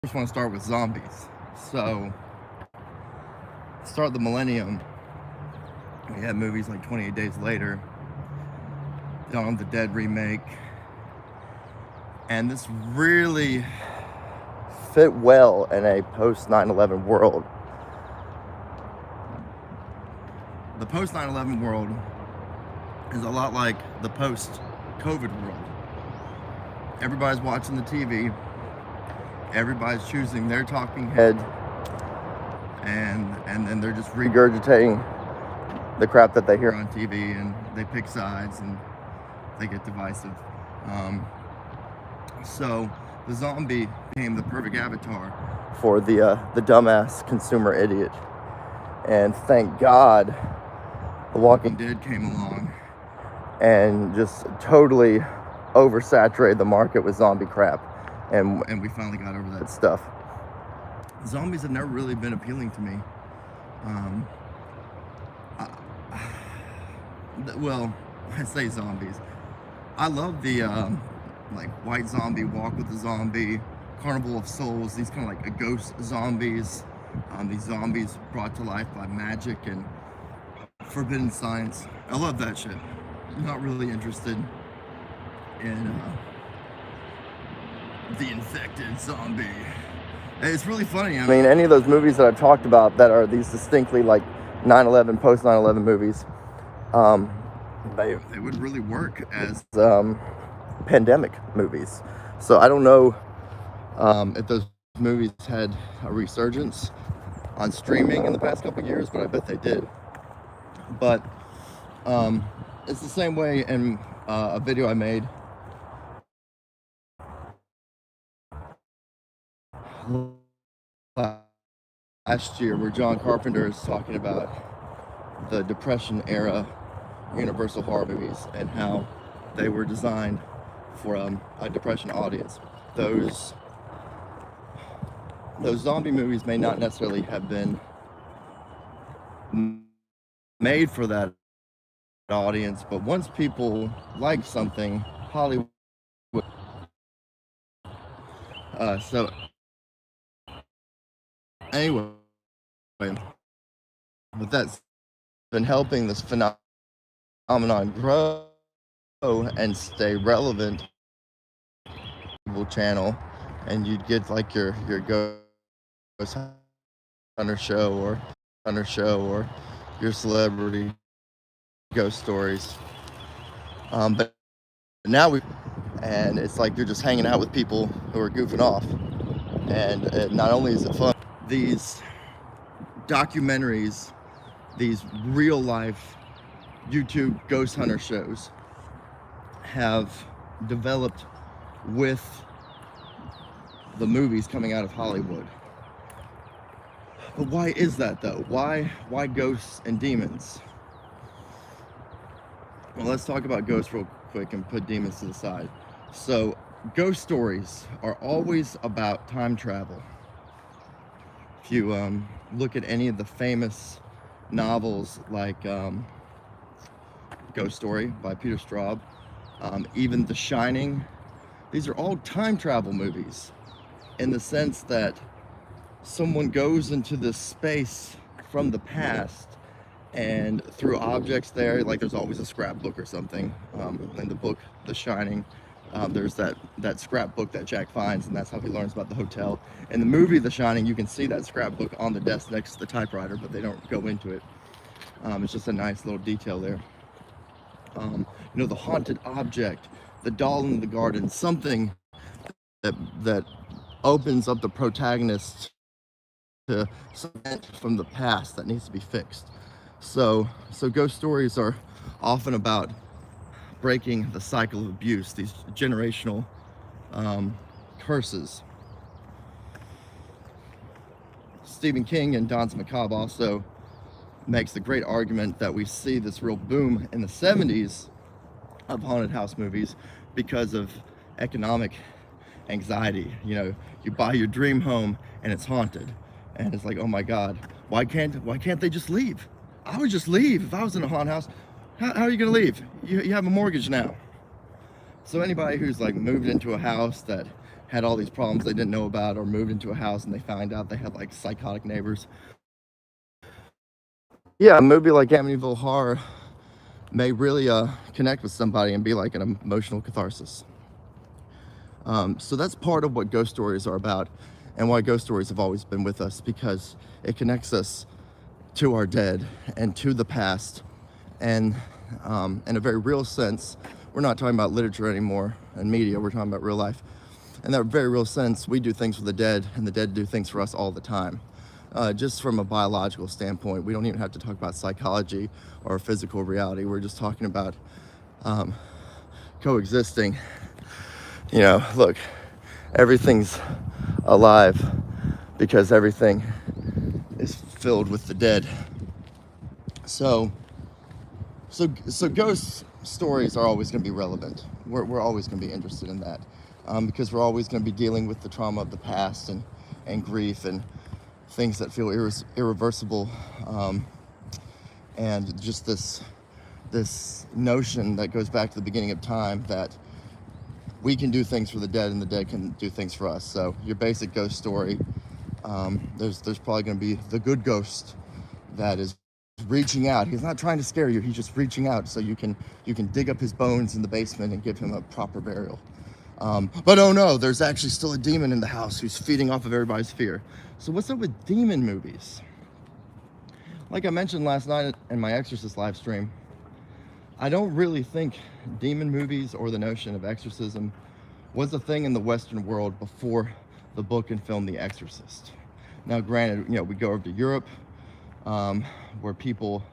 First want to start with zombies. So, start of the millennium, we had movies like 28 Days Later, Dawn of the Dead remake, and this really fit well in a post 9/11 world. The post 9/11 world is a lot like the post COVID world. Everybody's watching the TV, everybody's choosing their talking head, and then they're just regurgitating the crap that they hear on TV, and they pick sides and they get divisive. So the zombie became the perfect avatar for the dumbass consumer idiot. And thank God The Walking Dead came along and just totally oversaturated the market with zombie crap. And we finally got over that stuff. Zombies have never really been appealing to me. Well, I say zombies. I love the like White Zombie, Walk with the Zombie, Carnival of Souls, these kind of like ghost zombies. These zombies brought to life by magic and forbidden science. I love that shit. I'm not really interested in the infected zombie. It's really funny. I mean, any of those movies that I've talked about that are these distinctly like 9/11, post 9/11 movies, they would really work as pandemic movies. So I don't know if those movies had a resurgence on streaming in the past couple of years, but I bet they did. But it's the same way in a video I made last year where John Carpenter is talking about the Depression era Universal horror movies and how they were designed for a Depression audience. Those zombie movies may not necessarily have been made for that audience, but once people like something, Hollywood. So anyway, but that's been helping this phenomenon grow and stay relevant. Channel, and you'd get like your ghost hunter show or your celebrity ghost stories. But now and it's like you're just hanging out with people who are goofing off, and not only is it fun, these documentaries, these real life YouTube ghost hunter shows have developed with the movies coming out of Hollywood. But why is that though? Why ghosts and demons? Well, let's talk about ghosts real quick and put demons to the side. So ghost stories are always about time travel. If you look at any of the famous novels like Ghost Story by Peter Straub, even The Shining, these are all time travel movies in the sense that someone goes into this space from the past, and through objects there, like there's always a scrapbook or something. In the book The Shining, there's that scrapbook that Jack finds, and that's how he learns about the hotel. In the movie The Shining, you can see that scrapbook on the desk next to the typewriter, but they don't go into it. It's just a nice little detail there. The haunted object, the doll in the garden, something that opens up the protagonist to something from the past that needs to be fixed. So ghost stories are often about breaking the cycle of abuse, these generational curses. Stephen King and Danse Macabre also makes the great argument that we see this real boom in the 70s of haunted house movies because of economic anxiety. You buy your dream home and it's haunted, and it's like, oh my God, why can't they just leave? I would just leave if I was in a haunted house. How are you gonna leave? You have a mortgage now. So anybody who's like moved into a house that had all these problems they didn't know about, or moved into a house and they found out they had like psychotic neighbors. Yeah, a movie like Amityville Horror may really connect with somebody and be like an emotional catharsis. So that's part of what ghost stories are about, and why ghost stories have always been with us, because it connects us to our dead and to the past. And in a very real sense, we're not talking about literature anymore and media, we're talking about real life. In that very real sense, we do things for the dead, and the dead do things for us all the time. Just from a biological standpoint, we don't even have to talk about psychology or physical reality. We're just talking about coexisting. You know, look, everything's alive because everything is filled with the dead. So ghost stories are always going to be relevant. We're always going to be interested in that, because we're always going to be dealing with the trauma of the past and grief and things that feel irreversible, and just this notion that goes back to the beginning of time, that we can do things for the dead and the dead can do things for us. So your basic ghost story, there's probably going to be the good ghost that is reaching out. He's not trying to scare you, he's just reaching out so you can dig up his bones in the basement and give him a proper burial. But oh no, there's actually still a demon in the house who's feeding off of everybody's fear. So what's up with demon movies? Like I mentioned last night in my Exorcist live stream, I don't really think demon movies or the notion of exorcism was a thing in the Western world before the book and film The Exorcist. Now granted, you know, we go over to Europe, where people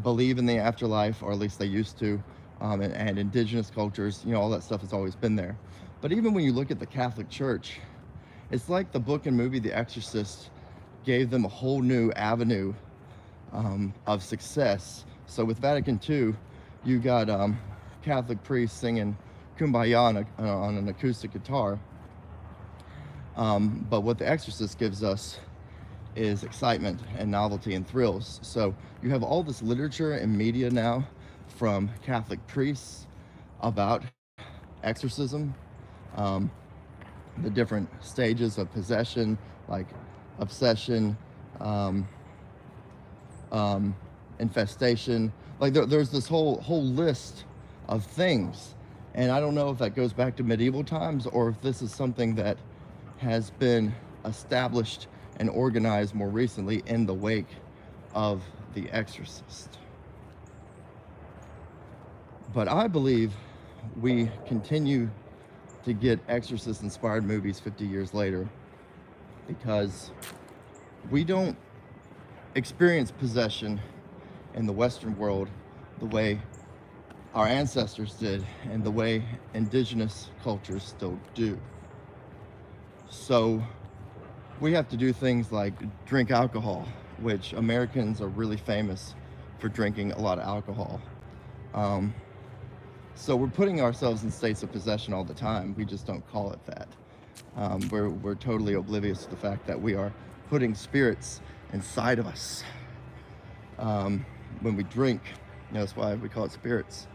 believe in the afterlife, or at least they used to, and indigenous cultures, you know, all that stuff has always been there. But even when you look at the Catholic Church, it's like the book and movie The Exorcist gave them a whole new avenue of success. So with Vatican II, you got Catholic priests singing Kumbaya on an acoustic guitar. But what The Exorcist gives us is excitement and novelty and thrills. So you have all this literature and media now from Catholic priests about exorcism, the different stages of possession, like obsession, infestation. Like there's this whole list of things, and I don't know if that goes back to medieval times or if this is something that has been established and organized more recently in the wake of The Exorcist. But I believe we continue to get Exorcist-inspired movies 50 years later, because we don't experience possession in the Western world the way our ancestors did and the way indigenous cultures still do. So we have to do things like drink alcohol, which Americans are really famous for drinking a lot of alcohol. So we're putting ourselves in states of possession all the time. We just don't call it that. We're totally oblivious to the fact that we are putting spirits inside of us. When we drink, you know, that's why we call it spirits.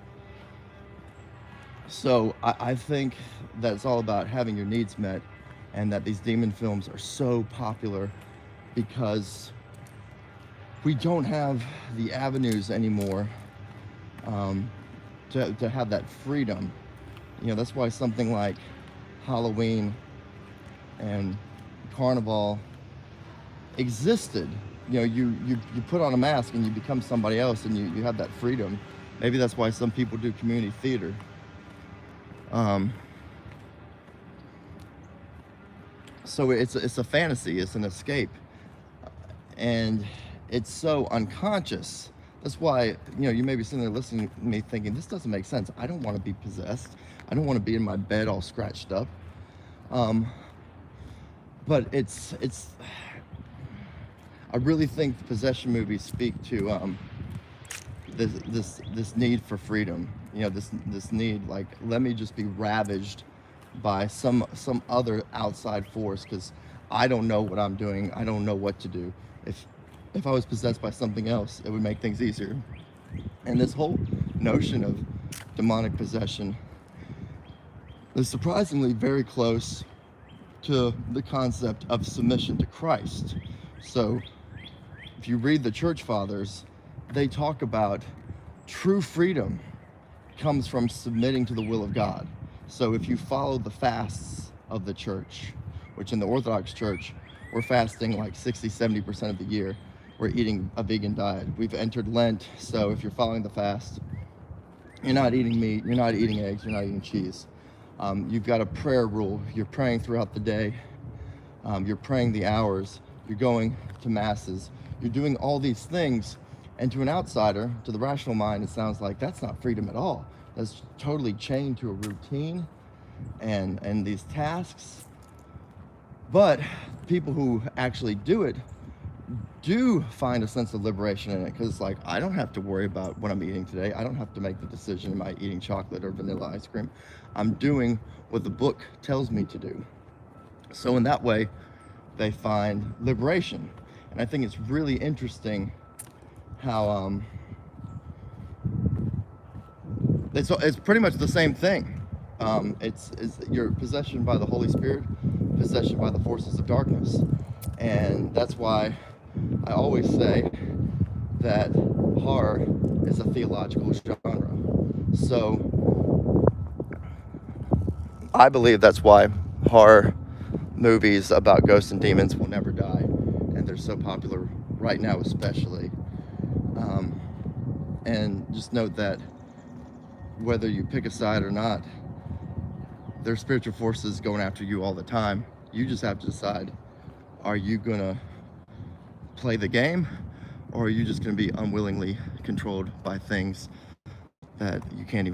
So I think that it's all about having your needs met, and that these demon films are so popular because we don't have the avenues anymore to have that freedom. You know, that's why something like Halloween and Carnival existed. You know, you put on a mask and you become somebody else, and you have that freedom. Maybe that's why some people do community theater. So it's a fantasy, it's an escape, and it's so unconscious. That's why, you know, you may be sitting there listening to me thinking, this doesn't make sense. I don't want to be possessed. I don't want to be in my bed all scratched up. But it's I really think the possession movies speak to this need for freedom. You know, this need, like, let me just be ravaged by some other outside force, because I don't know what I'm doing. I don't know what to do. If I was possessed by something else, it would make things easier. And this whole notion of demonic possession is surprisingly very close to the concept of submission to Christ. So if you read the church fathers, they talk about true freedom comes from submitting to the will of God. So if you follow the fasts of the church, which in the Orthodox Church, we're fasting like 60-70% of the year. We're eating a vegan diet. We've entered Lent, so if you're following the fast, you're not eating meat, you're not eating eggs, you're not eating cheese. You've got a prayer rule. You're praying throughout the day. You're praying the hours. You're going to masses. You're doing all these things. And to an outsider, to the rational mind, it sounds like that's not freedom at all. That's totally chained to a routine and these tasks. But people who actually do it do find a sense of liberation in it, because it's like, I don't have to worry about what I'm eating today. I don't have to make the decision, am I eating chocolate or vanilla ice cream? I'm doing what the book tells me to do. So in that way, they find liberation. And I think it's really interesting how it's pretty much the same thing. It's your possession by the Holy Spirit, possession by the forces of darkness. And that's why I always say that horror is a theological genre. So I believe that's why horror movies about ghosts and demons will never die, and they're so popular right now especially. And just note that whether you pick a side or not, there's spiritual forces going after you all the time. You just have to decide, are you gonna play the game, or are you just gonna be unwillingly controlled by things that you can't even